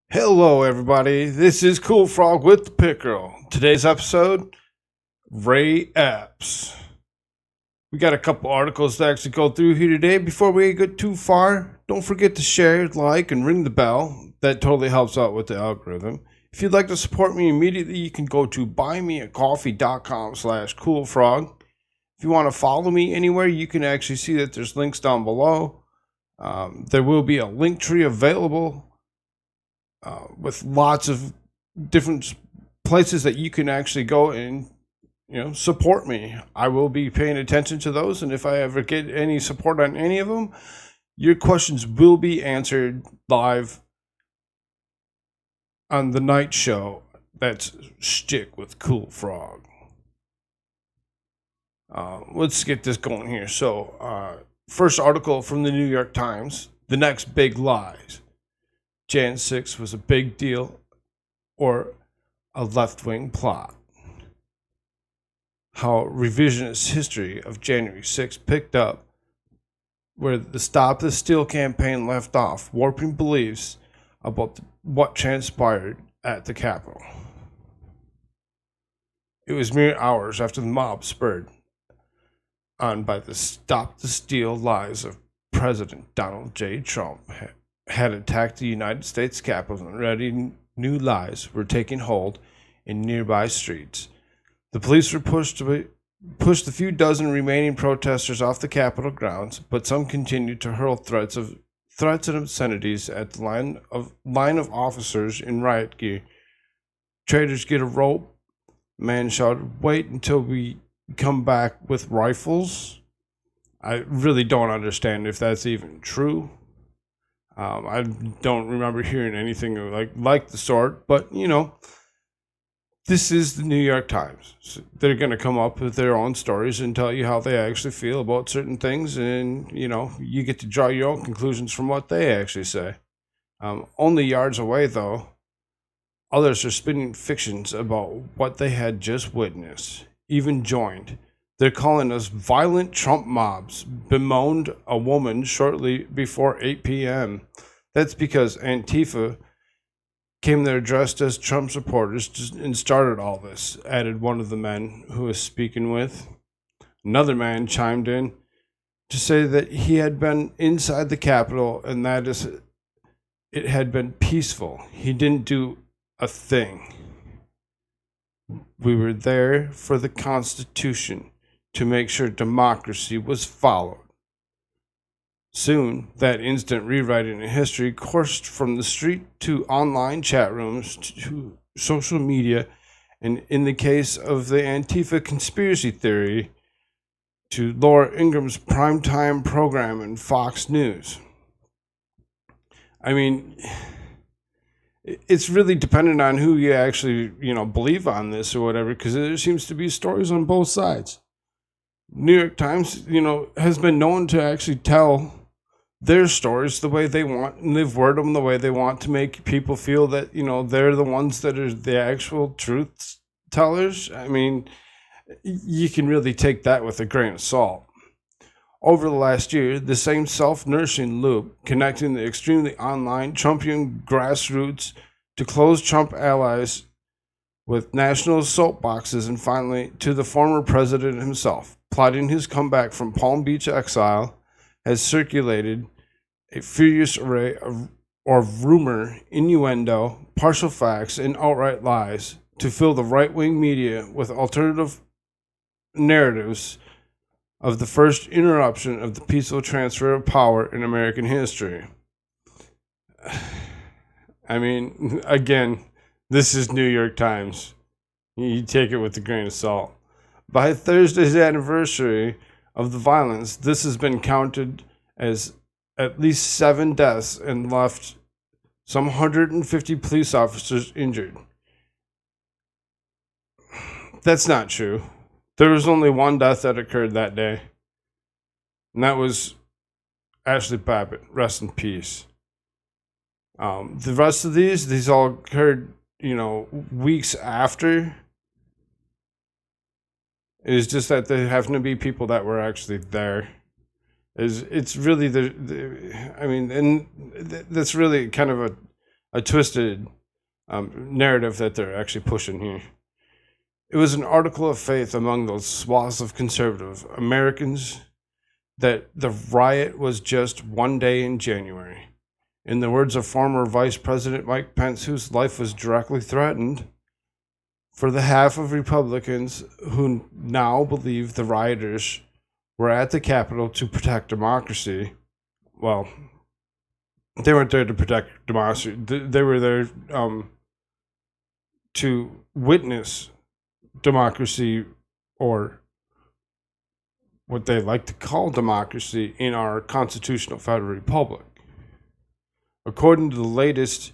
Hello, everybody. This is Cool Frog with the Pickerel. Today's episode, Ray Epps. We got a couple articles to actually go through here today. Before we get too far, don't forget to share, like, and ring the bell. That totally helps out with the algorithm. If you'd like to support me immediately, you can go to buymeacoffee.com/coolfrog. If you want to follow me anywhere, you can actually see that there's links down below. There will be a link tree available with lots of different places that you can actually go and support me. I will be paying attention to those, and if I ever get any support on any of them, your questions will be answered live on the night show. That's Stick with Cool Frog. Let's get this going here. So, first article from the New York Times: the next big lies. Jan 6 was a big deal or a left-wing plot. How revisionist history of January 6 picked up where the Stop the Steal campaign left off, warping beliefs about what transpired at the Capitol. It was mere hours after the mob, spurred on by the Stop the Steal lies of President Donald J. Trump, had attacked the United States Capitol, and already new lies were taking hold in nearby streets. The police were pushed the few dozen remaining protesters off the Capitol grounds, but some continued to hurl threats and obscenities at the line of officers in riot gear. Traitors, get a rope! Man shouted. Wait until we come back with rifles. I really don't understand if that's even true. I don't remember hearing anything like the sort, but this is the New York Times. So they're going to come up with their own stories and tell you how they actually feel about certain things, and you get to draw your own conclusions from what they actually say. Only yards away, though, others are spinning fictions about what they had just witnessed, even joined. They're calling us violent Trump mobs, bemoaned a woman shortly before 8 p.m. That's because Antifa came there dressed as Trump supporters and started all this, added one of the men who was speaking with. Another man chimed in to say that he had been inside the Capitol and that it had been peaceful. He didn't do a thing. We were there for the Constitution, to make sure democracy was followed. Soon, that instant rewriting in history coursed from the street to online chat rooms to social media, and in the case of the Antifa conspiracy theory, to Laura Ingram's primetime program in Fox News. I mean, it's really dependent on who you actually, believe on this or whatever, because there seems to be stories on both sides. New York Times, has been known to actually tell their stories the way they want, and they've worded them the way they want to make people feel that, they're the ones that are the actual truth tellers. I mean, you can really take that with a grain of salt. Over the last year, the same self-nourishing loop connecting the extremely online Trumpian grassroots to close Trump allies with national soapboxes, and finally to the former president himself, plotting his comeback from Palm Beach exile, has circulated a furious array of rumor, innuendo, partial facts, and outright lies to fill the right-wing media with alternative narratives of the first interruption of the peaceful transfer of power in American history. I mean, again, this is New York Times. You take it with a grain of salt. By Thursday's anniversary of the violence, this has been counted as at least 7 deaths and left some 150 police officers injured. That's not true. There was only one death that occurred that day, and that was Ashley Babbitt. Rest in peace. The rest of these all occurred, weeks after. It's just that there happen to be people that were actually there. It's really and that's really kind of a twisted narrative that they're actually pushing here. It was an article of faith among those swaths of conservative Americans that the riot was just one day in January. In the words of former Vice President Mike Pence, whose life was directly threatened, for the half of Republicans who now believe the rioters were at the Capitol to protect democracy, well, they weren't there to protect democracy. They were there to witness democracy, or what they like to call democracy, in our constitutional federal republic. According to the latest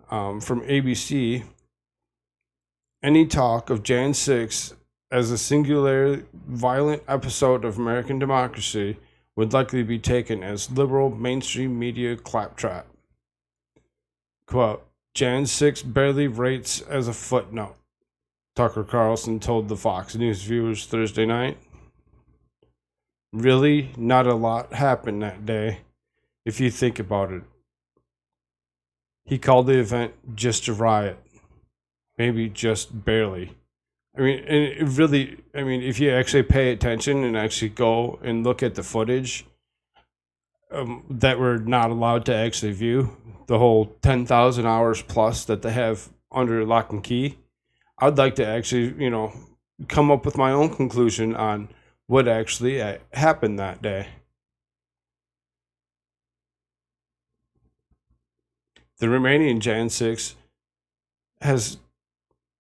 from ABC, any talk of Jan 6 as a singular violent episode of American democracy would likely be taken as liberal mainstream media claptrap. Quote, Jan 6 barely rates as a footnote, Tucker Carlson told the Fox News viewers Thursday night. Really, not a lot happened that day, if you think about it. He called the event just a riot. Maybe just barely. I mean, and it really, I mean, if you actually pay attention and actually go and look at the footage that we're not allowed to actually view, the whole 10,000 hours plus that they have under lock and key, I'd like to actually, come up with my own conclusion on what actually happened that day. The remaining Jan 6 has,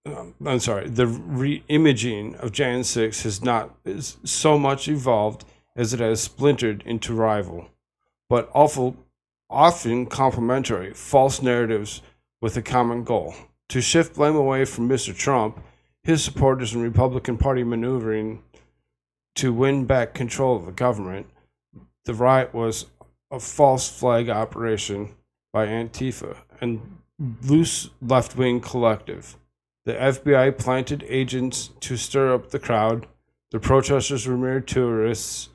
the re-imaging of Jan 6 has not so much evolved as it has splintered into rival, but often complementary, false narratives with a common goal: to shift blame away from Mr. Trump, his supporters, and Republican Party maneuvering to win back control of the government. The riot was a false flag operation by Antifa and loose left-wing collective. The FBI planted agents to stir up the crowd. The protesters were mere tourists,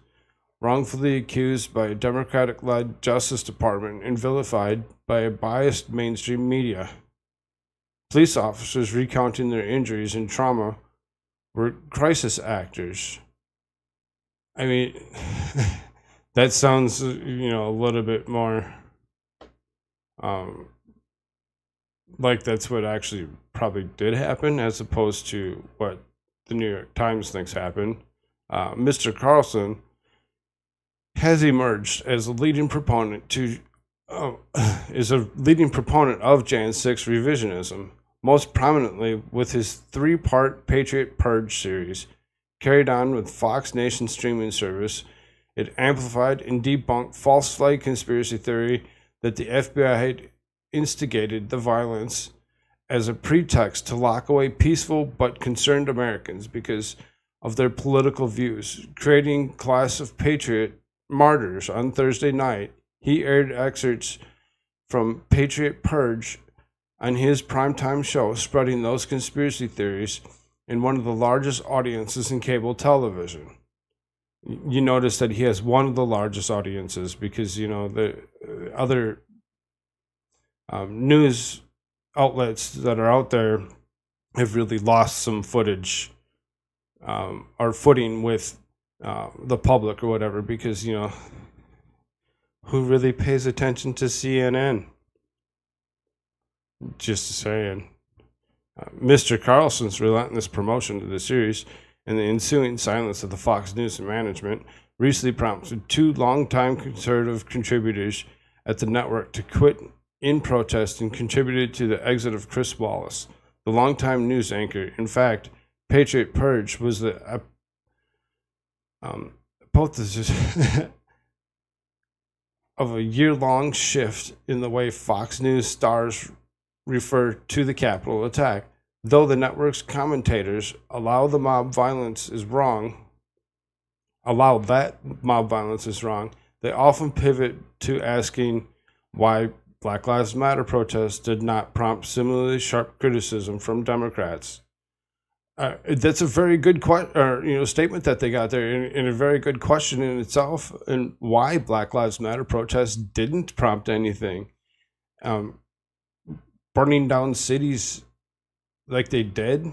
wrongfully accused by a Democratic-led Justice Department and vilified by a biased mainstream media. Police officers recounting their injuries and trauma were crisis actors. I mean, that sounds, a little bit more like that's what actually probably did happen, as opposed to what the New York Times thinks happened. Mr. Carlson has emerged as a leading proponent of Jan 6 revisionism, most prominently with his 3-part Patriot Purge series, carried on with Fox Nation streaming service. It amplified and debunked false flag conspiracy theory that the FBI had instigated the violence as a pretext to lock away peaceful but concerned Americans because of their political views, creating a class of patriot martyrs. On Thursday night, he aired excerpts from Patriot Purge on his primetime show, spreading those conspiracy theories in one of the largest audiences in cable television. You notice that he has one of the largest audiences because, the other news outlets that are out there have really lost some footage or footing with the public or whatever, because, who really pays attention to CNN? Just saying. Mr. Carlson's relentless promotion of the series and the ensuing silence of the Fox News management recently prompted 2 longtime conservative contributors at the network to quit in protest and contributed to the exit of Chris Wallace, the longtime news anchor. In fact, Patriot Purge was the hypothesis of a year-long shift in the way Fox News stars refer to the Capitol attack. Though the network's commentators allow that mob violence is wrong, they often pivot to asking why Black Lives Matter protests did not prompt similarly sharp criticism from Democrats. That's a very good statement that they got there, and a very good question in itself, and why Black Lives Matter protests didn't prompt anything. burning down cities like they did.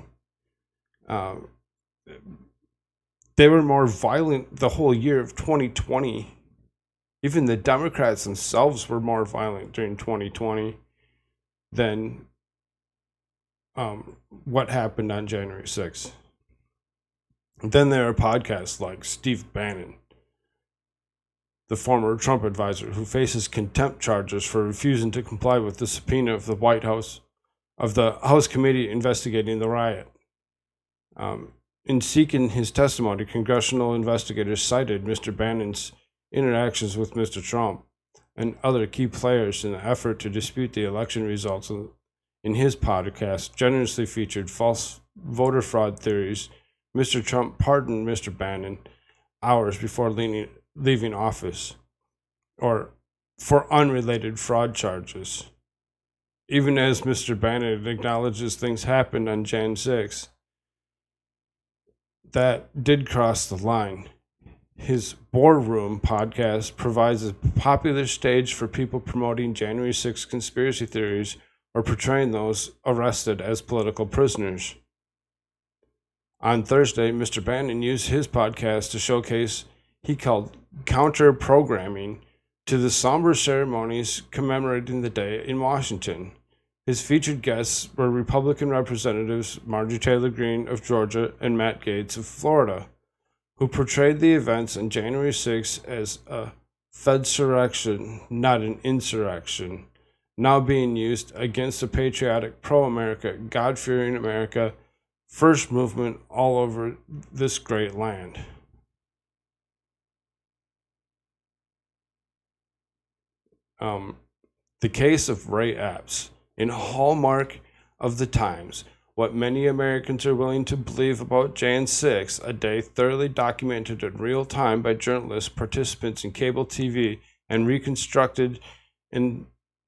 They were more violent the whole year of 2020. Even the Democrats themselves were more violent during 2020 than what happened on January 6th. Then there are podcasts like Steve Bannon, the former Trump advisor, who faces contempt charges for refusing to comply with the subpoena of the White House, of the House committee investigating the riot. In seeking his testimony, congressional investigators cited Mr. Bannon's interactions with Mr. Trump and other key players in the effort to dispute the election results. In his podcast, generously featured false voter fraud theories. Mr. Trump pardoned Mr. Bannon hours before leaving office, or for unrelated fraud charges. Even as Mr. Bannon acknowledges things happened on Jan 6, that did cross the line. His Boardroom podcast provides a popular stage for people promoting January 6 conspiracy theories or portraying those arrested as political prisoners. On Thursday, Mr. Bannon used his podcast to showcase he called counter-programming to the somber ceremonies commemorating the day in Washington. His featured guests were Republican Representatives Marjorie Taylor Greene of Georgia and Matt Gaetz of Florida, who portrayed the events on January 6 as a Fedsurrection, not an insurrection, now being used against a patriotic, pro-America, God-fearing America, first movement all over this great land. The case of Ray Epps, in Hallmark of the Times, what many Americans are willing to believe about Jan 6, a day thoroughly documented in real time by journalists, participants in cable TV, and reconstructed in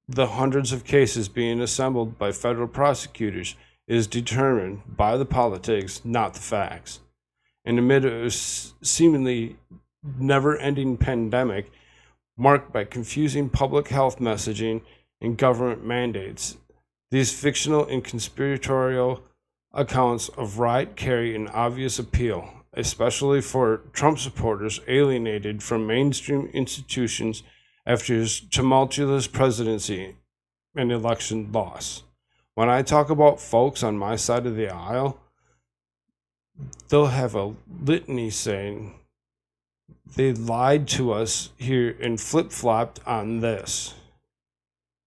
the hundreds of cases being assembled by federal prosecutors, is determined by the politics, not the facts. And amid a seemingly never-ending pandemic marked by confusing public health messaging and government mandates, these fictional and conspiratorial accounts of riot carry an obvious appeal, especially for Trump supporters alienated from mainstream institutions after his tumultuous presidency and election loss. When I talk about folks on my side of the aisle, they'll have a litany saying they lied to us here and flip-flopped on this,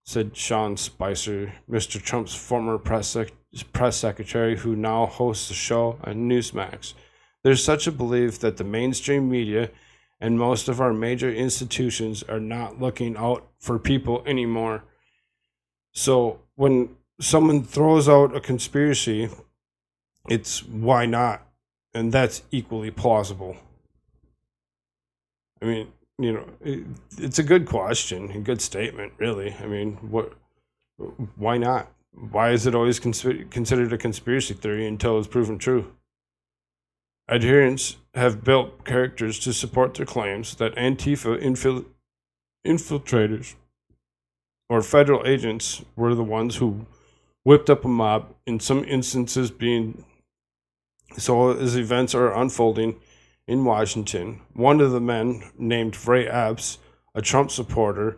said Sean Spicer, Mr. Trump's former press secretary, who now hosts a show on Newsmax. There's such a belief that the mainstream media and most of our major institutions are not looking out for people anymore. So when someone throws out a conspiracy, it's why not? And that's equally plausible. I mean, you know, it's a good question, a good statement, really. I mean, why not? Why is it always considered a conspiracy theory until it's proven true? Adherents have built characters to support their claims that Antifa infiltrators or federal agents were the ones who whipped up a mob, in some instances being so as events are unfolding in Washington. One of the men, named Ray Epps, a Trump supporter,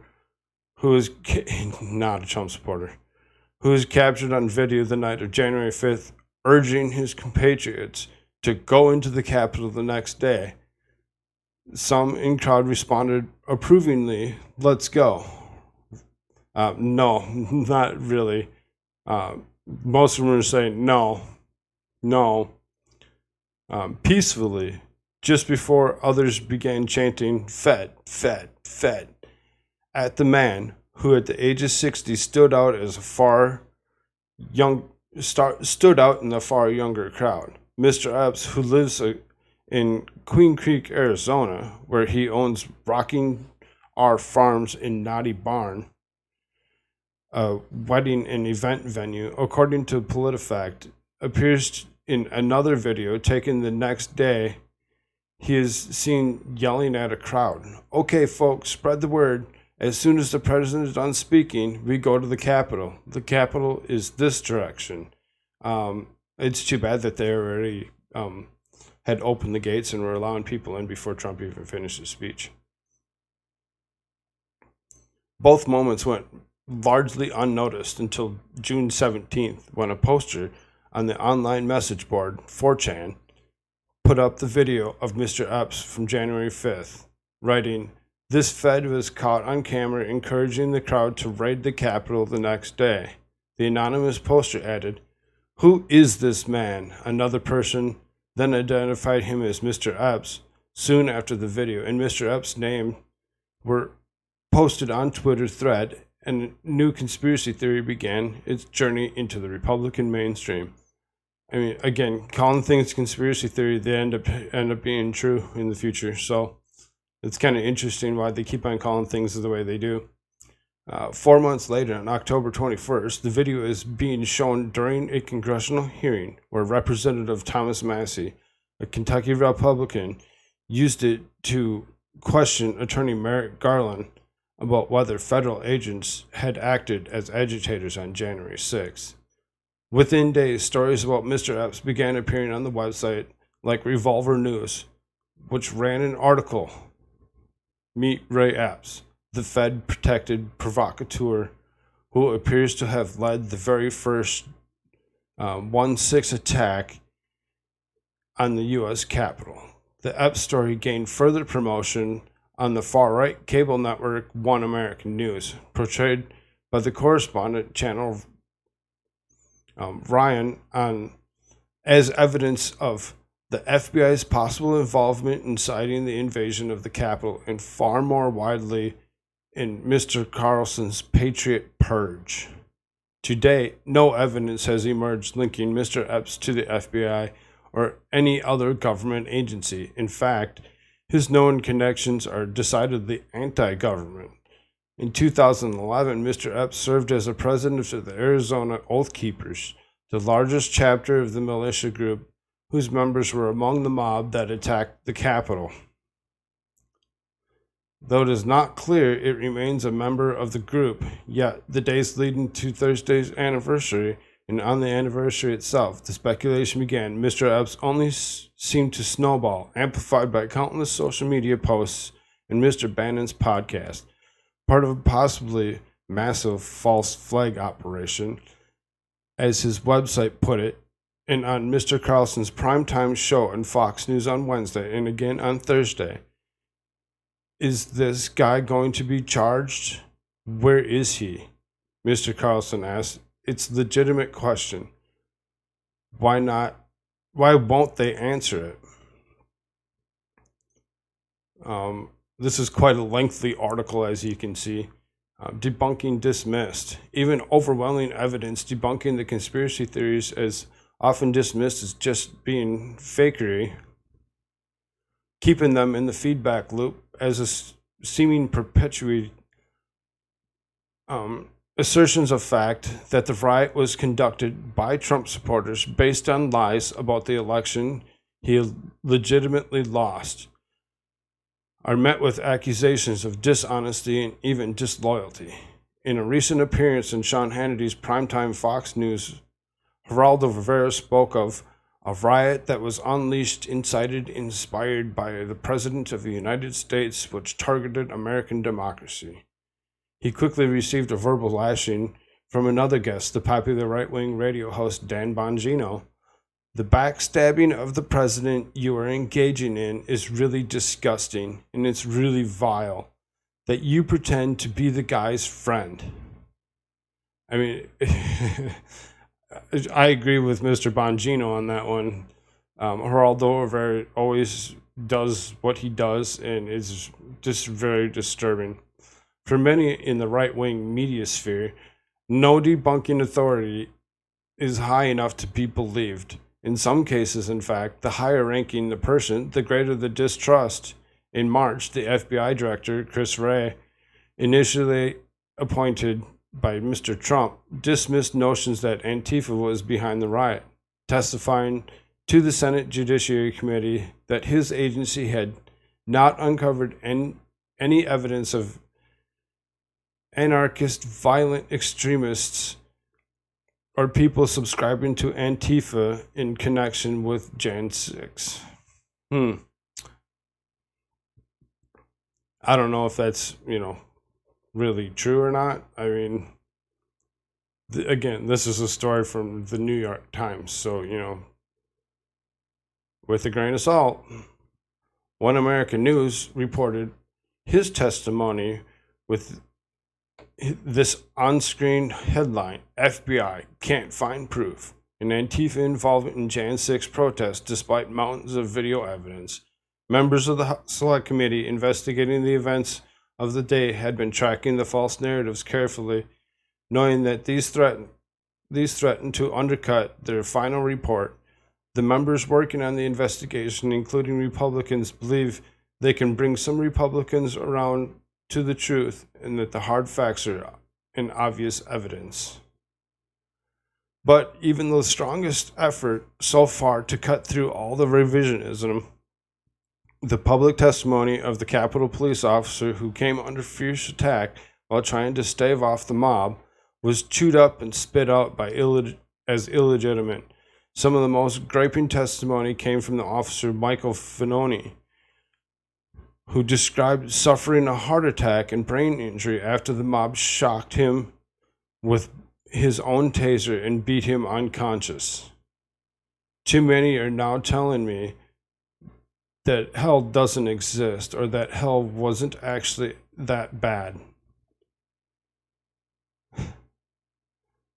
who is not a Trump supporter, who was captured on video the night of January 5th, urging his compatriots to go into the Capitol the next day. Some in crowd responded approvingly, "Let's go." No, not really. Most of them were saying no, peacefully, just before others began chanting "Fed, Fed, Fed" at the man who at the age of 60 stood out in the far younger crowd. Mr. Epps, who lives in Queen Creek, Arizona, where he owns Rocking R Farms in Knotty Barn, a wedding and event venue, according to PolitiFact, appears in another video taken the next day. He is seen yelling at a crowd, "Okay, folks, spread the word. As soon as the president is done speaking, we go to the Capitol. The Capitol is this direction. It's too bad that they already had opened the gates and were allowing people in before Trump even finished his speech. Both moments went largely unnoticed until June 17th, when a poster on the online message board, 4chan, put up the video of Mr. Epps from January 5th, writing, "This Fed was caught on camera encouraging the crowd to raid the Capitol the next day." The anonymous poster added, "Who is this man?" Another person then identified him as Mr. Epps soon after the video, and Mr. Epps' name were posted on Twitter thread, and a new conspiracy theory began its journey into the Republican mainstream. I mean, again, calling things conspiracy theory, they end up being true in the future. So it's kind of interesting why they keep on calling things the way they do. 4 months later, on October 21st, the video is being shown during a congressional hearing where Representative Thomas Massie, a Kentucky Republican, used it to question Attorney Merrick Garland about whether federal agents had acted as agitators on January 6th. Within days, stories about Mr. Epps began appearing on the website like Revolver News, which ran an article, "Meet Ray Epps, the Fed-protected provocateur who appears to have led the very first 1/6 attack on the U.S. Capitol." The Epps story gained further promotion on the far-right cable network One American News, portrayed by the correspondent channel Ryan as evidence of the FBI's possible involvement in inciting the invasion of the Capitol, and far more widely in Mr. Carlson's Patriot Purge. To date, no evidence has emerged linking Mr. Epps to the FBI or any other government agency. In fact, his known connections are decidedly anti-government. In 2011, Mr. Epps served as a president of the Arizona Oath Keepers, the largest chapter of the militia group whose members were among the mob that attacked the Capitol. Though it is not clear it remains a member of the group, yet the days leading to Thursday's anniversary and on the anniversary itself, the speculation began. Mr. Epps only seemed to snowball, amplified by countless social media posts and Mr. Bannon's podcast, part of a possibly massive false flag operation, as his website put it, and on Mr. Carlson's primetime show on Fox News on Wednesday and again on Thursday. Is this guy going to be charged? Where is he? Mr. Carlson asked. It's a legitimate question. Why not? Why won't they answer it? This is quite a lengthy article, as you can see. Debunking dismissed. Even overwhelming evidence debunking the conspiracy theories as often dismissed as just being fakery, keeping them in the feedback loop as a seeming perpetuated assertions of fact that the riot was conducted by Trump supporters based on lies about the election he legitimately lost, are met with accusations of dishonesty and even disloyalty. In a recent appearance in Sean Hannity's primetime Fox News, Geraldo Rivera spoke of a riot that was unleashed, incited, inspired by the President of the United States, which targeted American democracy. He quickly received a verbal lashing from another guest, the popular right-wing radio host Dan Bongino. The backstabbing of the president you are engaging in is really disgusting, and it's really vile that you pretend to be the guy's friend. I mean, I agree with Mr. Bongino on that one. Geraldo Rivera always does what he does, and it's just very disturbing. For many in the right-wing media sphere, no debunking authority is high enough to be believed. In some cases, in fact, the higher ranking the person, the greater the distrust. In March, the FBI director, Chris Wray, initially appointed by Mr. Trump, dismissed notions that Antifa was behind the riot, testifying to the Senate Judiciary Committee that his agency had not uncovered any evidence of anarchist, violent extremists, or people subscribing to Antifa in connection with Jan 6. I don't know if that's, really true or not. I mean, again, this is a story from the New York Times, so, with a grain of salt. One American News reported his testimony with this on-screen headline: FBI can't find proof. An Antifa involvement in Jan 6 protests despite mountains of video evidence. Members of the Select Committee investigating the events of the day had been tracking the false narratives carefully, knowing that these threatened to undercut their final report. The members working on the investigation, including Republicans, believe they can bring some Republicans around to the truth and that the hard facts are in obvious evidence. But even the strongest effort so far to cut through all the revisionism, the public testimony of the Capitol police officer who came under fierce attack while trying to stave off the mob, was chewed up and spit out by as illegitimate. Some of the most griping testimony came from the officer Michael Finoni, who described suffering a heart attack and brain injury after the mob shocked him with his own taser and beat him unconscious. Too many are now telling me that hell doesn't exist, or that hell wasn't actually that bad.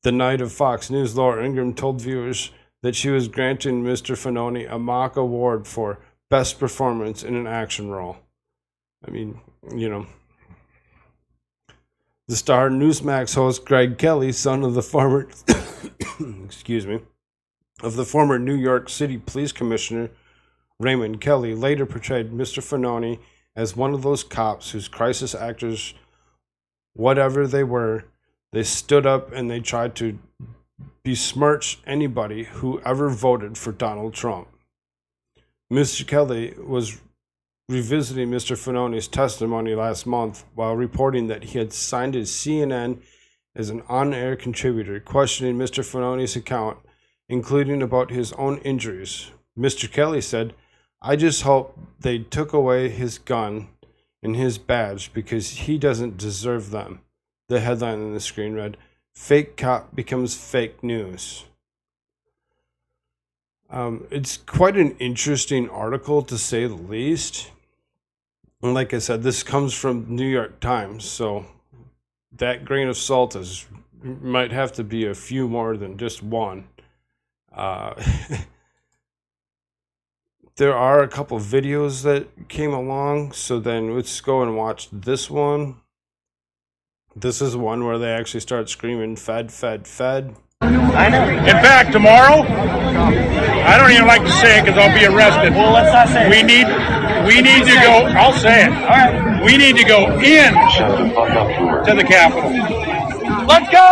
The night of Fox News, Laura Ingraham told viewers that she was granting Mr. Finoni a mock award for best performance in an action role. I mean, The Star Newsmax host Greg Kelly, son of the former of the former New York City Police Commissioner Raymond Kelly, later portrayed Mr. Finoni as one of those cops whose crisis actors, whatever they were, they stood up and they tried to besmirch anybody who ever voted for Donald Trump. Mr. Kelly was revisiting Mr. Finoni's testimony last month while reporting that he had signed his CNN as an on-air contributor, questioning Mr. Finoni's account, including about his own injuries. Mr. Kelly said, "I just hope they took away his gun and his badge because he doesn't deserve them." The headline on the screen read, "Fake cop becomes fake news." It's quite an interesting article, to say the least. And like I said, this comes from New York Times, so that grain of salt might have to be a few more than just one. There are a couple of videos that came along, so then let's go and watch this one. This is one where they actually start screaming, "Fed, Fed, Fed." In fact, tomorrow, I don't even like to say it because I'll be arrested. Well, let's not say it. We need to go, I'll say it. All right. We need to go in to the Capitol. Let's go!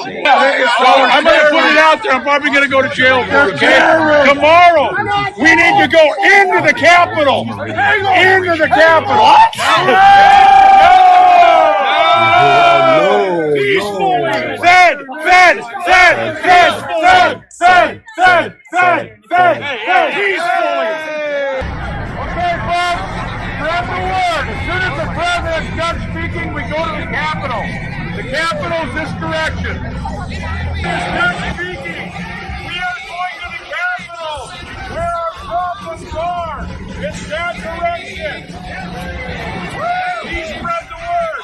So I'm going to put it out there. I'm probably going to go to jail for it, okay? Tomorrow, we need to go into the Capitol. Into the Capitol. Peacefully. Fed. Peacefully. Okay, folks, spread the word. As soon as the president's done speaking, we go to the Capitol. The Capitol's this direction. Start speaking. We are going to the Capitol, where our problems are. It's that direction. He spread the word.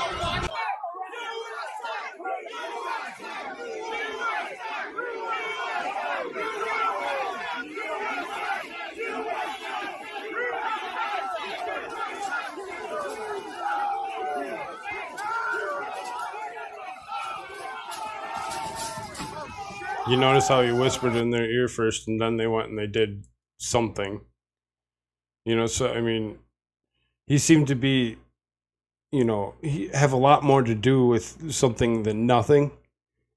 You notice how he whispered in their ear first, and then they went and they did something. So, I mean, he seemed to be, he have a lot more to do with something than nothing.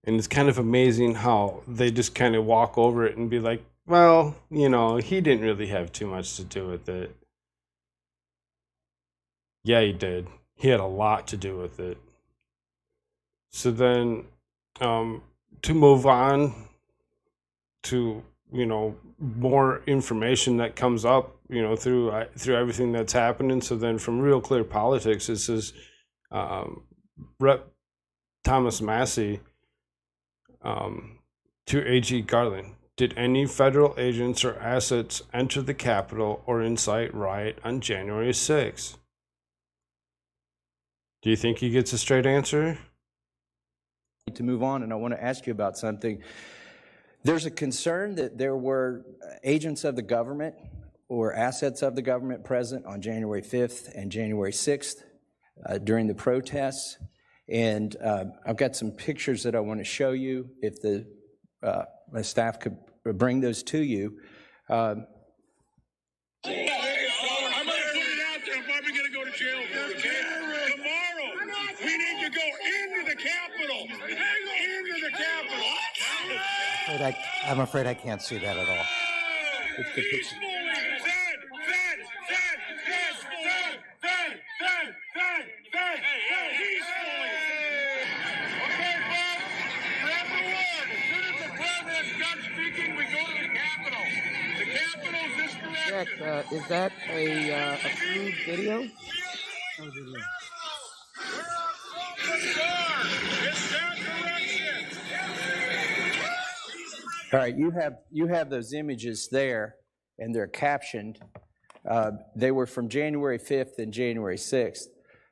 And it's kind of amazing how they just kind of walk over it and be like, well, he didn't really have too much to do with it. Yeah, he did. He had a lot to do with it. So then, to move on to, more information that comes up, through everything that's happening. So then from Real Clear Politics, it says, Rep. Thomas Massey, to AG Garland, did any federal agents or assets enter the Capitol or incite riot on January 6th? Do you think he gets a straight answer? To move on, and I want to ask you about something. There's a concern that there were agents of the government or assets of the government present on January 5th and January 6th during the protests. And I've got some pictures that I want to show you, if my staff could bring those to you. I'm going to put it out there. I'm probably going to go to jail for it, okay? Tomorrow, we need to go into the Capitol. Into the Capitol. I'm afraid I can't see that at all. Jack, is that a approved video? All right, you have those images there, and they're captioned. They were from January 5th and January 6th.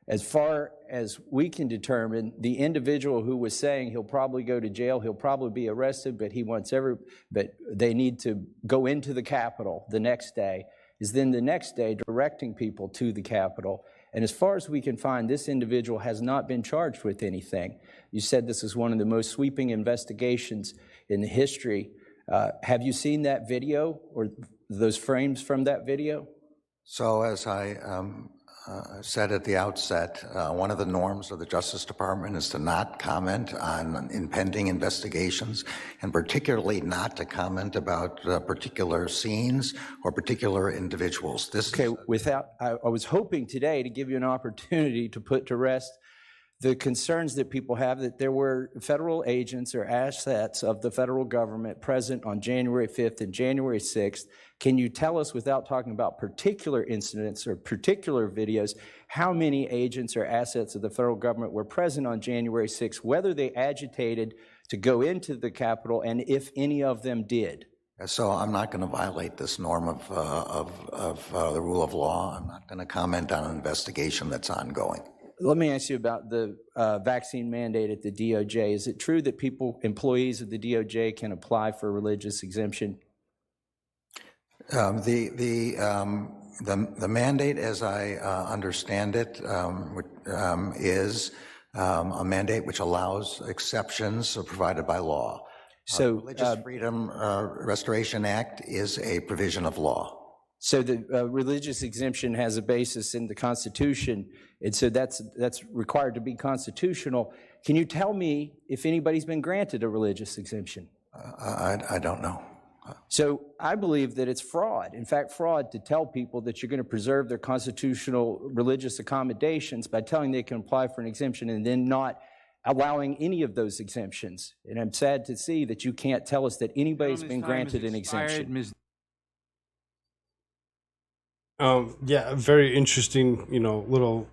As far as we can determine, the individual who was saying he'll probably go to jail, he'll probably be arrested, but they need to go into the Capitol the next day, is then the next day directing people to the Capitol. And as far as we can find, this individual has not been charged with anything. You said this is one of the most sweeping investigations in the history. Have you seen that video or those frames from that video? So as I said at the outset, one of the norms of the Justice Department is to not comment on impending investigations, and particularly not to comment about particular scenes or particular individuals. I was hoping today to give you an opportunity to put to rest the concerns that people have that there were federal agents or assets of the federal government present on January 5th and January 6th. Can you tell us, without talking about particular incidents or particular videos, how many agents or assets of the federal government were present on January 6th, whether they agitated to go into the Capitol, and if any of them did? So I'm not going to violate this norm of the rule of law. I'm not going to comment on an investigation that's ongoing. Let me ask you about the vaccine mandate at the DOJ. Is it true that employees of the DOJ can apply for a religious exemption? The mandate, as I understand it, is a mandate which allows exceptions provided by law. So, Religious Freedom Restoration Act is a provision of law. So the religious exemption has a basis in the Constitution, and so that's required to be constitutional. Can you tell me if anybody's been granted a religious exemption? I don't know. So I believe that it's fraud. In fact, fraud to tell people that you're going to preserve their constitutional religious accommodations by telling they can apply for an exemption and then not allowing any of those exemptions. And I'm sad to see that you can't tell us that anybody's been granted an exemption. Yeah, very interesting, little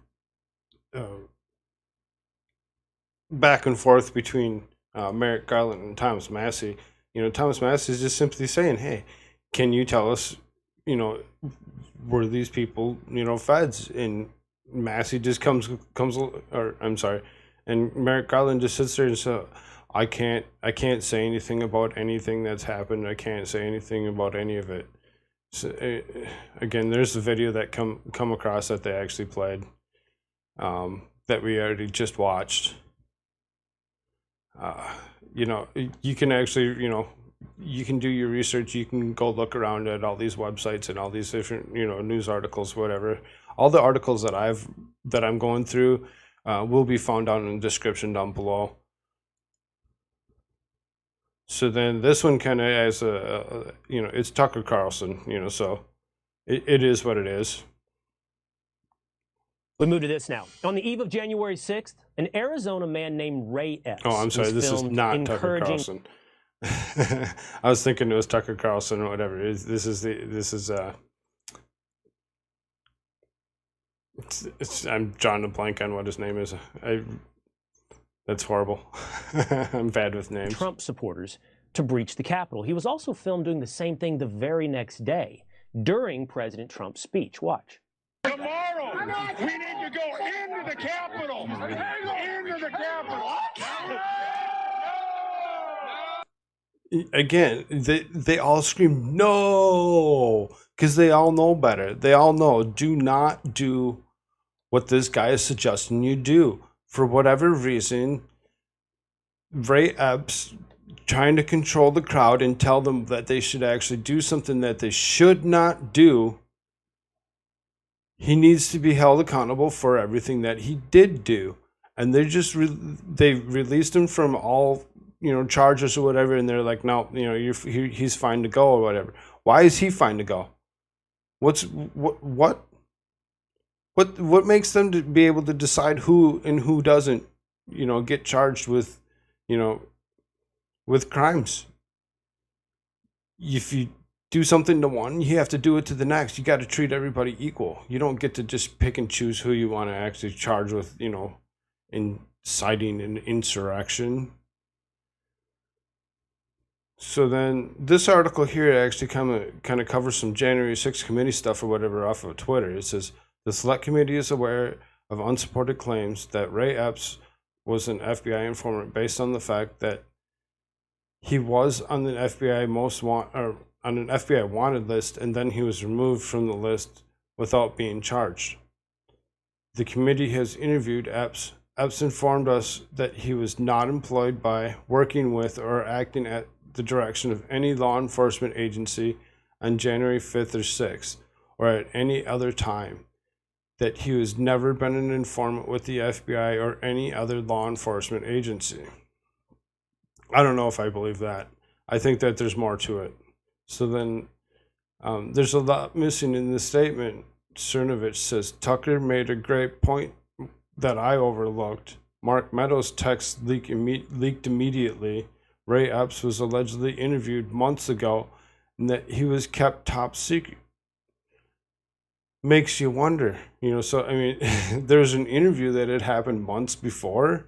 back and forth between Merrick Garland and Thomas Massey. Thomas Massey is just simply saying, hey, can you tell us, were these people, feds? And Massey just comes, and Merrick Garland just sits there and says, I can't say anything about anything that's happened. I can't say anything about any of it. So, again, there's the video that come across that they actually played, that we already just watched. You can actually, you can do your research. You can go look around at all these websites and all these different, news articles, whatever. All the articles that I'm going through will be found down in the description down below. So then this one kind of as it's Tucker Carlson, so it is what it is. We move to this now. On the eve of January 6th, an Arizona man named Ray Epps. Oh, I'm sorry. was This is filmed not Tucker encouraging. Carlson. I was thinking it was Tucker Carlson or whatever. I'm drawing a blank on what his name is. That's horrible. I'm bad with names. Trump supporters to breach the Capitol. He was also filmed doing the same thing the very next day during President Trump's speech. Watch. Tomorrow, we need to go into the Capitol. Into the Capitol. Again, they all scream no, because they all know better. They all know, do not do what this guy is suggesting you do. For whatever reason, Ray Epps trying to control the crowd and tell them that they should actually do something that they should not do. He needs to be held accountable for everything that he did do. And they just they released him from all, charges or whatever, and they're like, no, he's fine to go or whatever. Why is he fine to go? What makes them to be able to decide who and who doesn't, get charged with, with crimes? If you do something to one, you have to do it to the next. You got to treat everybody equal. You don't get to just pick and choose who you want to actually charge with, inciting an insurrection. So then this article here actually kind of covers some January 6th committee stuff or whatever off of Twitter. It says, the select committee is aware of unsupported claims that Ray Epps was an FBI informant based on the fact that he was on the FBI on an FBI wanted list, and then he was removed from the list without being charged. The committee has interviewed Epps. Epps informed us that he was not employed by, working with, or acting at the direction of any law enforcement agency on January 5th or 6th, or at any other time, that he has never been an informant with the FBI or any other law enforcement agency. I don't know if I believe that. I think that there's more to it. So then there's a lot missing in the statement. Cernovich says, Tucker made a great point that I overlooked. Mark Meadows' text leaked immediately. Ray Epps was allegedly interviewed months ago, and that he was kept top secret. Makes you wonder, so I mean, there's an interview that had happened months before.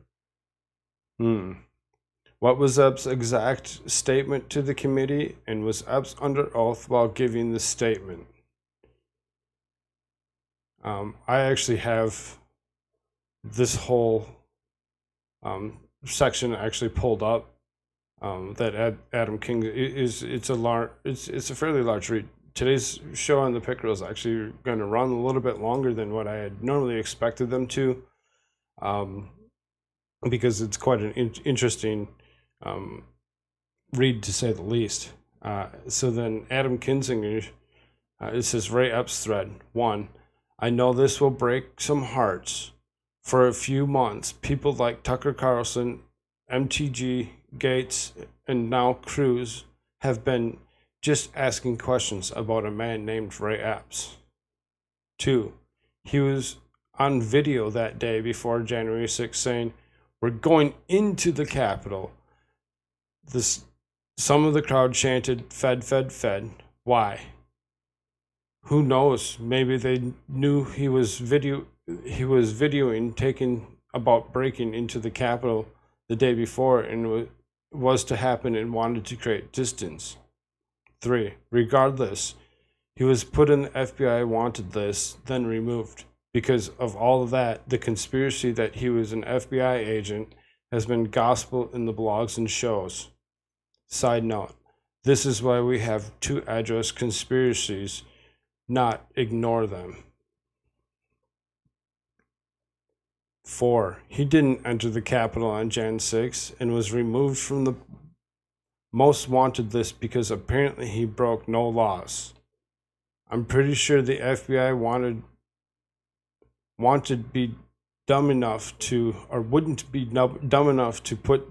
What was Epps' exact statement to the committee, and was Epps under oath while giving the statement? I actually have this whole section actually pulled up. That Adam King it's a fairly large read. Today's show on the Pickerel is actually going to run a little bit longer than what I had normally expected them to, because it's quite an interesting read, to say the least. So then Adam Kinzinger, it says, Ray Epps thread. 1, I know this will break some hearts. For a few months, people like Tucker Carlson, MTG, Gates, and now Cruz have been just asking questions about a man named Ray Epps. 2, he was on video that day before January 6th saying, we're going into the Capitol. Some of the crowd chanted, Fed, Fed, Fed. Why? Who knows? Maybe they knew he was videoing taking about breaking into the Capitol the day before, and was to happen, and wanted to create distance. 3, regardless, he was put in the FBI wanted list, then removed. Because of all of that, the conspiracy that he was an FBI agent has been gospel in the blogs and shows. Side note, this is why we have to address conspiracies, not ignore them. 4, he didn't enter the Capitol on Jan 6 and was removed from the most wanted list because apparently he broke no laws. I'm pretty sure the FBI wanted be dumb enough to, or wouldn't be dumb enough to put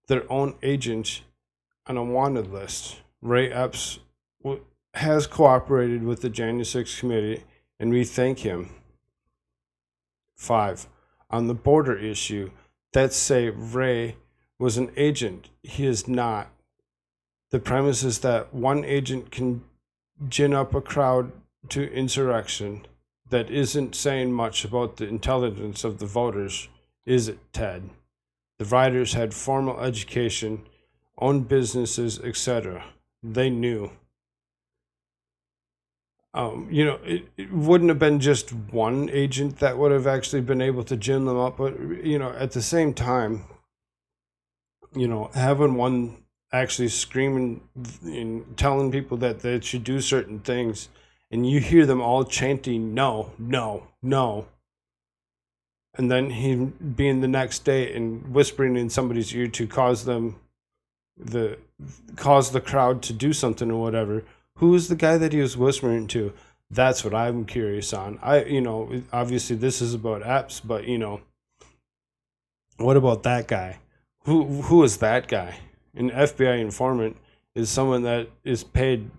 their own agent on a wanted list. Ray Epps has cooperated with the January 6th committee, and we thank him. 5. On the border issue, let's say Ray was an agent. He is not. The premise is that one agent can gin up a crowd to insurrection. That isn't saying much about the intelligence of the voters, is it, Ted? The rioters had formal education, owned businesses, etc. They knew. It wouldn't have been just one agent that would have actually been able to gin them up, but, at the same time, having one actually screaming and telling people that they should do certain things, and you hear them all chanting, no, no, no. And then him being the next day and whispering in somebody's ear to cause the crowd to do something or whatever. Who was the guy that he was whispering to? That's what I'm curious on. Obviously this is about Epps, but what about that guy? Who is that guy? An FBI informant is someone that is paid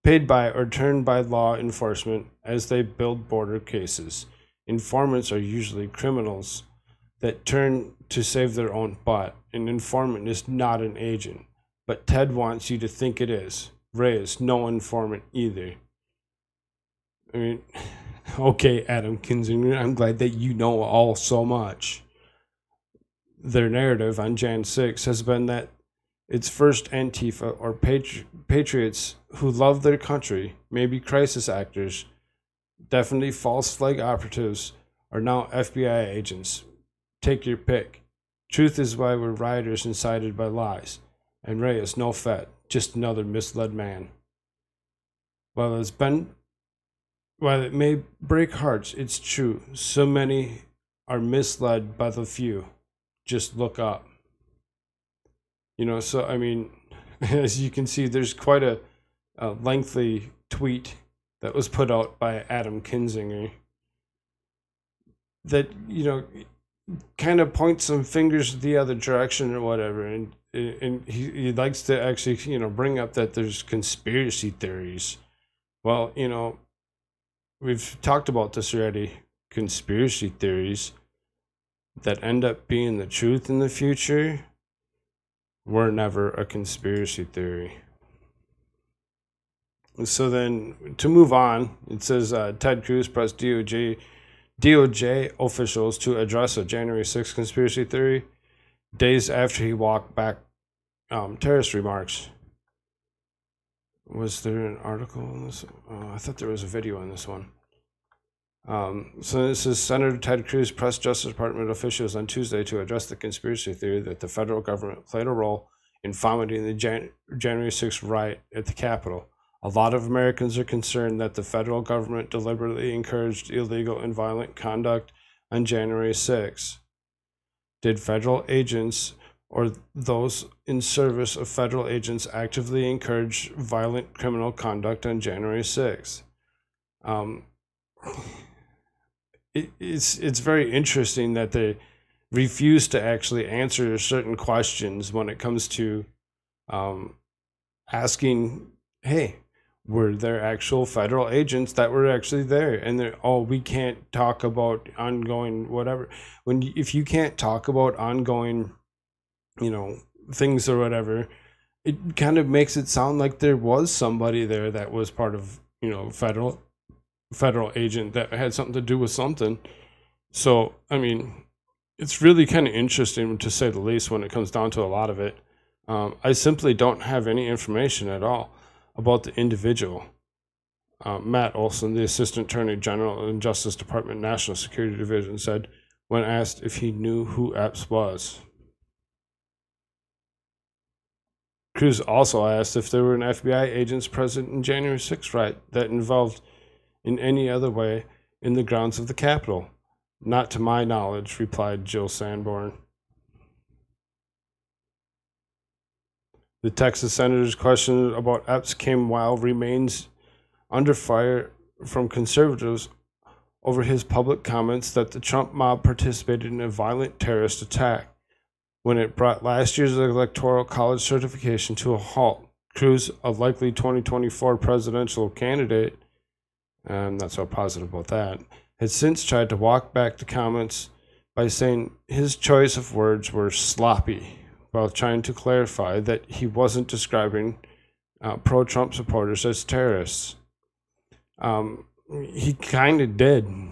by or turned by law enforcement as they build border cases. Informants are usually criminals that turn to save their own butt. An informant is not an agent, but Ted wants you to think it is. Ray is no informant either. I mean, okay, Adam Kinzinger, I'm glad that you know all so much. Their narrative on Jan 6 has been that it's first Antifa or patriots who love their country, maybe crisis actors, definitely false flag operatives, are now FBI agents. Take your pick. Truth is why we're rioters incited by lies, and Ray is no Fed, just another misled man. While it may break hearts, it's true. So many are misled by the few. Just look up. So I mean, as you can see, there's quite a lengthy tweet that was put out by Adam Kinzinger that, kind of points some fingers the other direction or whatever. And he likes to actually, bring up that there's conspiracy theories. Well, we've talked about this already. Conspiracy theories that end up being the truth in the future were never a conspiracy theory. So then, to move on, it says Ted Cruz pressed DOJ officials to address a January 6th conspiracy theory days after he walked back terrorist remarks. Was there an article on this? I thought there was a video on this one. So this is Senator Ted Cruz pressed Justice Department officials on Tuesday to address the conspiracy theory that the federal government played a role in fomenting the January 6th riot at the Capitol. A lot of Americans are concerned that the federal government deliberately encouraged illegal and violent conduct on January 6th. Did federal agents or those in service of federal agents actively encourage violent criminal conduct on January 6th? It's very interesting that they refuse to actually answer certain questions when it comes to asking, hey, were there actual federal agents that were actually there? And they're, we can't talk about ongoing whatever. If you can't talk about ongoing, things or whatever, it kind of makes it sound like there was somebody there that was part of, federal agent that had something to do with something. So, I mean, it's really kind of interesting, to say the least, when it comes down to a lot of it. I simply don't have any information at all about the individual. Matt Olson, the Assistant Attorney General in Justice Department National Security Division, said when asked if he knew who Epps was. Cruz also asked if there were an FBI agents present in January 6th riot that involved in any other way in the grounds of the Capitol. Not to my knowledge, replied Jill Sanborn. The Texas senator's question about Epps came while remains under fire from conservatives over his public comments that the Trump mob participated in a violent terrorist attack when it brought last year's Electoral College certification to a halt. Cruz, a likely 2024 presidential candidate, I'm not so positive about that, has since tried to walk back the comments by saying his choice of words were sloppy, while trying to clarify that he wasn't describing pro-Trump supporters as terrorists. He kind of did, and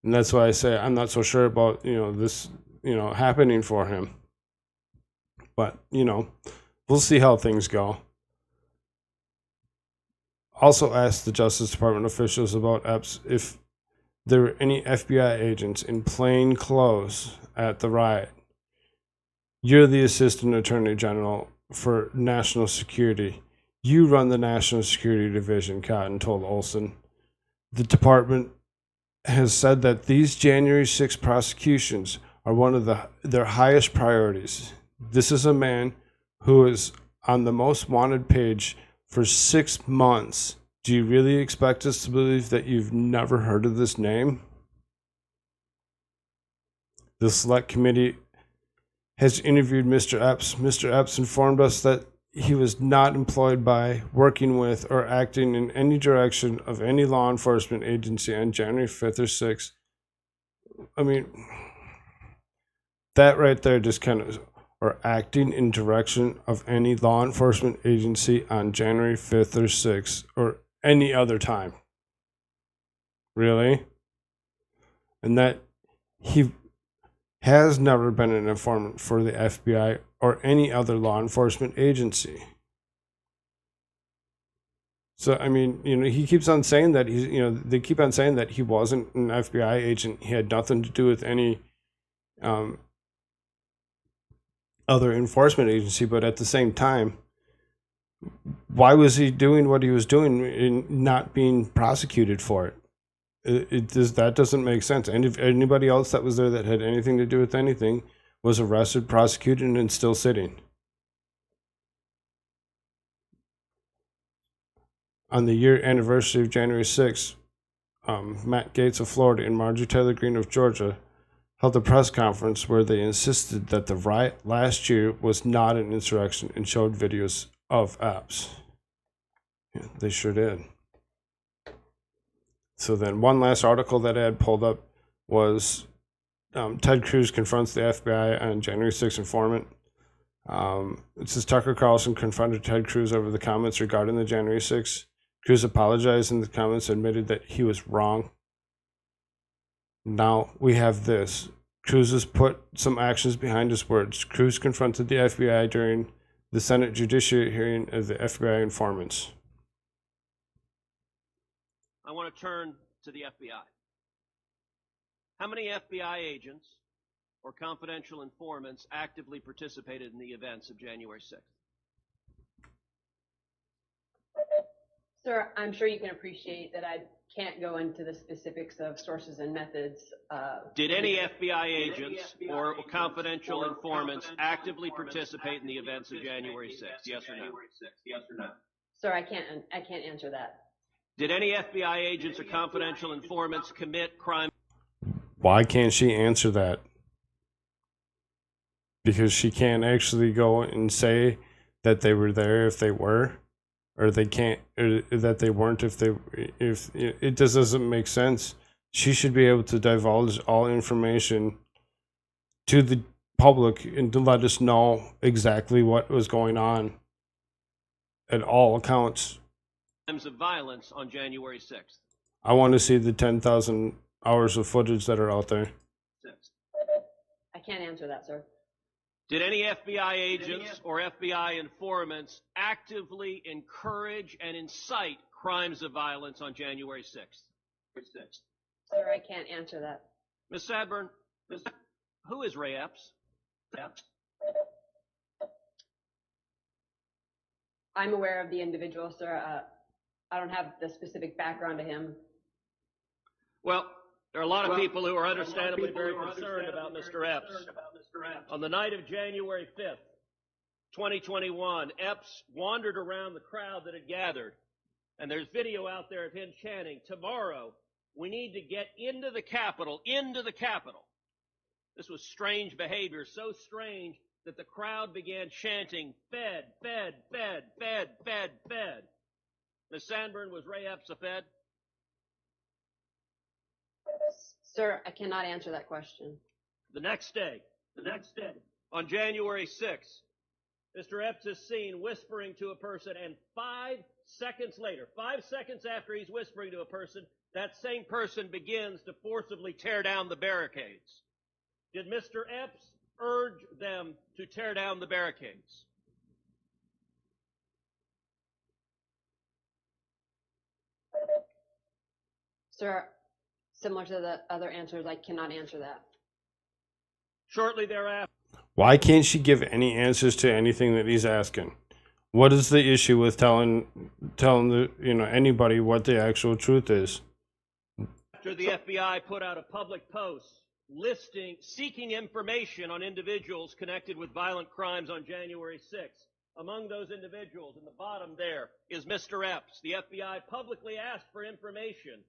that's why I say I'm not so sure about this happening for him. But we'll see how things go. Also asked the Justice Department officials about Epps if there were any FBI agents in plain clothes at the riot. You're the Assistant Attorney General for National Security. You run the National Security Division, Cotton told Olson. The department has said that these January 6 prosecutions are one of their highest priorities. This is a man who is on the most wanted page for 6 months. Do you really expect us to believe that you've never heard of this name? The Select Committee has interviewed Mr. Epps. Mr. Epps informed us that he was not employed by, working with, or acting in any direction of any law enforcement agency on January 5th or 6th. I mean, that right there just kind of, or acting in direction of any law enforcement agency on January 5th or 6th, or any other time. Really? And that he has never been an informant for the FBI or any other law enforcement agency. So, I mean, he keeps on saying that they keep on saying that he wasn't an FBI agent. He had nothing to do with any other enforcement agency, but at the same time, why was he doing what he was doing and not being prosecuted for it? That doesn't make sense. And if anybody else that was there that had anything to do with anything was arrested, prosecuted, and still sitting. On the year anniversary of January 6th, Matt Gaetz of Florida and Marjorie Taylor Greene of Georgia held a press conference where they insisted that the riot last year was not an insurrection and showed videos of Epps. Yeah, they sure did. So then one last article that I had pulled up was Ted Cruz confronts the FBI on January 6th informant. It says Tucker Carlson confronted Ted Cruz over the comments regarding the January 6th. Cruz apologized in the comments, admitted that he was wrong. Now we have this. Cruz has put some actions behind his words. Cruz confronted the FBI during the Senate Judiciary hearing of the FBI informants. I want to turn to the FBI. How many FBI agents or confidential informants actively participated in the events of January 6th? Sir, I'm sure you can appreciate that I can't go into the specifics of sources and methods. Did any FBI agents or confidential informants actively participate in the events of January 6th? Yes or no? Sir, I can't answer that. Did any FBI agents or confidential informants commit crime? Why can't she answer that? Because she can't actually go and say that they were there if they were, or they can't, or that they weren't if it just doesn't make sense. She should be able to divulge all information to the public and to let us know exactly what was going on at all accounts. Crimes of violence on January 6th. I want to see the 10,000 hours of footage that are out there. I can't answer that, sir. Did any FBI agents or FBI informants actively encourage and incite crimes of violence on January 6th? Sir, I can't answer that. Ms. Sadburn, who is Ray Epps? I'm aware of the individual, sir. I don't have the specific background to him. Well, there are a lot of people who are understandably very concerned about Mr. Epps. On the night of January 5th, 2021, Epps wandered around the crowd that had gathered, and there's video out there of him chanting, "Tomorrow, we need to get into the Capitol, into the Capitol." This was strange behavior, so strange that the crowd began chanting, "Fed, Fed, Fed, Fed, Fed, Fed." Ms. Sandburn, was Ray Epps a Fed? Sir, I cannot answer that question. The next day, on January 6th, Mr. Epps is seen whispering to a person, and 5 seconds later, 5 seconds after he's whispering to a person, that same person begins to forcibly tear down the barricades. Did Mr. Epps urge them to tear down the barricades? Sir, similar to the other answers, I cannot answer that. Shortly thereafter, Why can't she give any answers to anything that he's asking? What is the issue with telling the anybody what the actual truth is? after the FBI put out a public post seeking information on individuals connected with violent crimes on January 6th. Among those individuals, in the bottom there, is Mr. Epps. The FBI publicly asked for information,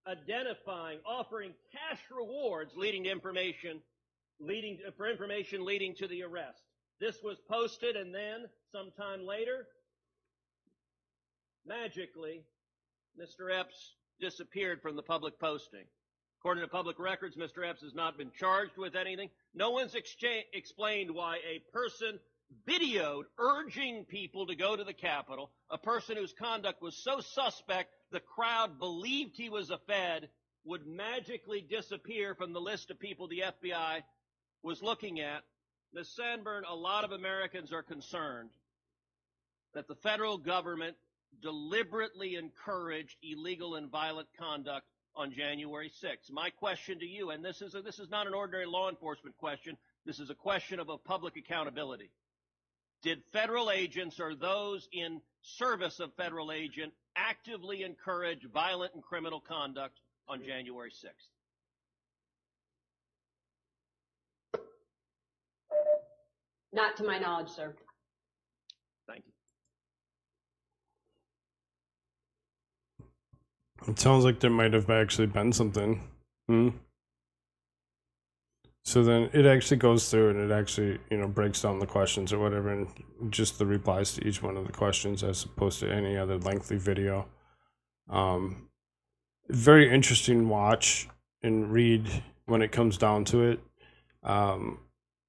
offering cash rewards leading to information leading to the arrest. This was posted, and then, sometime later, magically, Mr. Epps disappeared from the public posting. According to public records, Mr. Epps has not been charged with anything. No one's explained why a person videoed urging people to go to the Capitol, a person whose conduct was so suspect the crowd believed he was a Fed, would magically disappear from the list of people the FBI was looking at. Ms. Sandburn, a lot of Americans are concerned that the federal government deliberately encouraged illegal and violent conduct on January 6th. My question to you, and this is not an ordinary law enforcement question, this is a question of public accountability. Did federal agents or those in service of federal agent actively encourage violent and criminal conduct on January 6th? Not to my knowledge, sir. Thank you. It sounds like there might have actually been something. So then it actually goes through and it actually, breaks down the questions or whatever, and just the replies to each one of the questions as opposed to any other lengthy video. Very interesting watch and read when it comes down to it.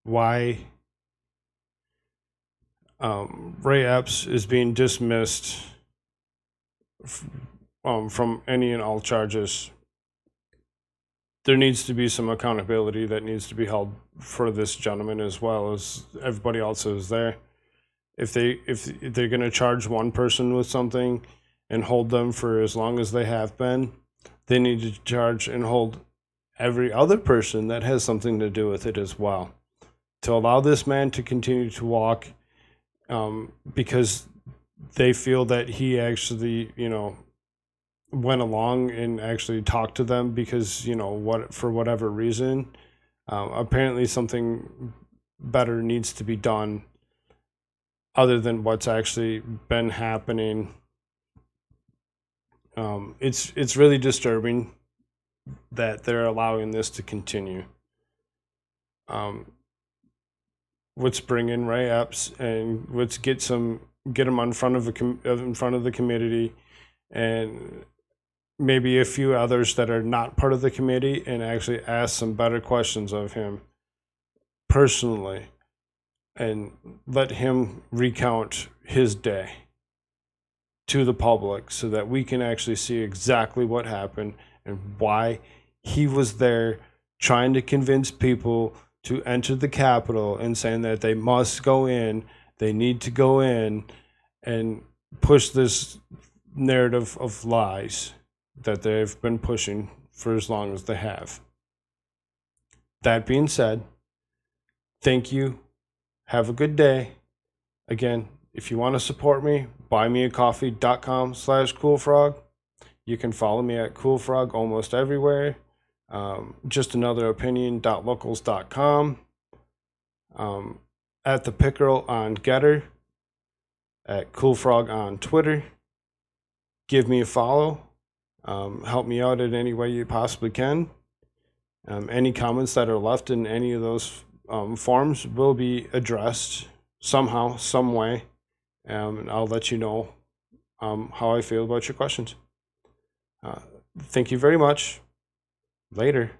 Why Ray Epps is being dismissed from any and all charges. There needs to be some accountability that needs to be held for this gentleman as well as everybody else who's there. If they're going to charge one person with something and hold them for as long as they have been, they need to charge and hold every other person that has something to do with it as well. To allow this man to continue to walk because they feel that he actually, went along and actually talked to them because, for whatever reason, apparently something better needs to be done other than what's actually been happening. It's really disturbing that they're allowing this to continue. Let's bring in Ray Epps and let's get him in front of the committee, and maybe a few others that are not part of the committee, and actually ask some better questions of him personally, and let him recount his day to the public so that we can actually see exactly what happened and why he was there trying to convince people to enter the Capitol and saying that they must go in, they need to go in, and push this narrative of lies that they've been pushing for as long as they have. That being said, thank you. Have a good day. Again, if you want to support me, buymeacoffee.com/coolfrog. You can follow me at coolfrog almost everywhere. Just another opinion.locals.com. At the Pickerel on Getter. At coolfrog on Twitter. Give me a follow. Help me out in any way you possibly can. Any comments that are left in any of those forms will be addressed somehow, some way. And I'll let you know how I feel about your questions. Thank you very much. Later.